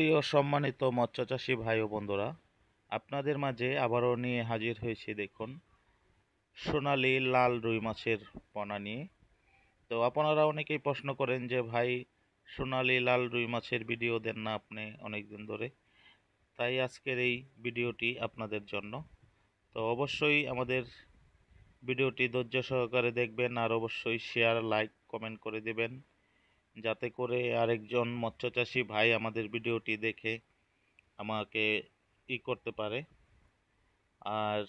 প্রিয় সম্মানিত মৎস্যচাষী ভাই ও বন্ধুরা, আপনাদের মাঝে আবারও নিয়ে হাজির হয়েছি। দেখুন, সোনালী লাল রুই মাছের পোনা নিয়ে। তো আপনারা অনেকেই প্রশ্ন করেন যে ভাই, সোনালী লাল রুই মাছের ভিডিও দেন না আপনি অনেকদিন ধরে। তাই আজকের এই ভিডিওটি আপনাদের জন্য। তো অবশ্যই আমাদের ভিডিওটি ধৈর্য সহকারে দেখবেন, আর অবশ্যই শেয়ার, লাইক, কমেন্ট করে দেবেন, যাতে করে আরেকজন মৎস্যচাষী ভাই আমাদের ভিডিওটি দেখে আমাকে করতে পারে। আর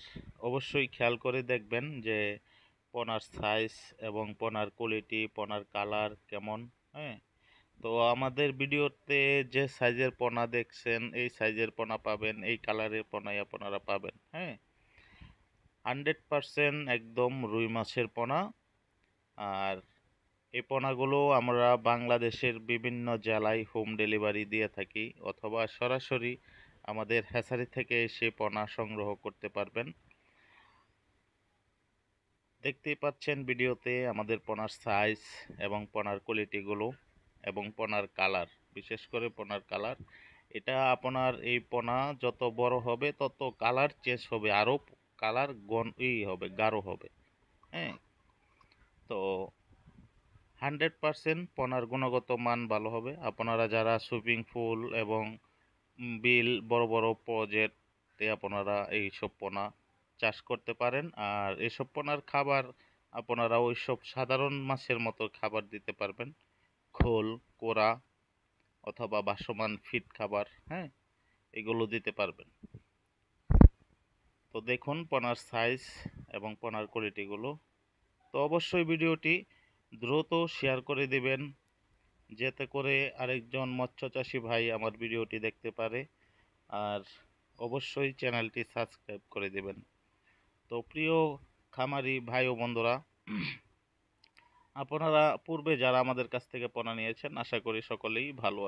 অবশ্যই খেয়াল করে দেখবেন যে পোনার সাইজ এবং পোনার কোয়ালিটি, পোনার কালার কেমন। হ্যাঁ, তো আমাদের ভিডিওতে যে সাইজের পোনা দেখছেন, এই সাইজের পোনা পাবেন, এই কালারের পোনাই আপনারা পাবেন। হ্যাঁ, 100% একদম রুই মাছের পোনা। আর এই পোনাগুলো আমরা বাংলাদেশের বিভিন্ন জেলায় হোম ডেলিভারি দিয়ে থাকি, অথবা সরাসরি আমাদের হ্যাচারি থেকে এসে পোনা সংগ্রহ করতে পারবেন। দেখতেই পাচ্ছেন ভিডিওতে আমাদের পোনার সাইজ এবং পোনার কোয়ালিটিগুলো এবং পোনার কালার, বিশেষ করে পোনার কালার। এটা আপনার এই পোনা যত বড় হবে তত কালার চেঞ্জ হবে, আরও কালার হবে, গাঢ় হবে। হ্যাঁ, তো 100% পোনার গুণগত মান ভালো হবে। আপনারা যারা সুইমিং পুল এবং বিল, বড় বড় প্রজেক্টে আপনারা এইসব পোনা চাষ করতে পারেন। আর এসব পোনার খাবার আপনারা ওইসব সাধারণ মাছের মতো খাবার দিতে পারবেন, খোল, কোরা অথবা ভাসমান ফিড খাবার। হ্যাঁ, এগুলো দিতে পারবেন। তো দেখুন পোনার সাইজ এবং পোনার কোয়ালিটিগুলো। তো অবশ্যই ভিডিওটি দ্রুত শেয়ার করে দেবেন, যাতে করে আরেকজন মৎস্যচাষী ভাই আমার ভিডিওটি দেখতে পারে। আর অবশ্যই চ্যানেলটি সাবস্ক্রাইব করে দেবেন। তো প্রিয় খামারি ভাই ও বন্ধুরা, আপনারা পূর্বে যারা আমাদের কাছ থেকে পোনা নিয়েছেন, আশা করি সকলেই ভালো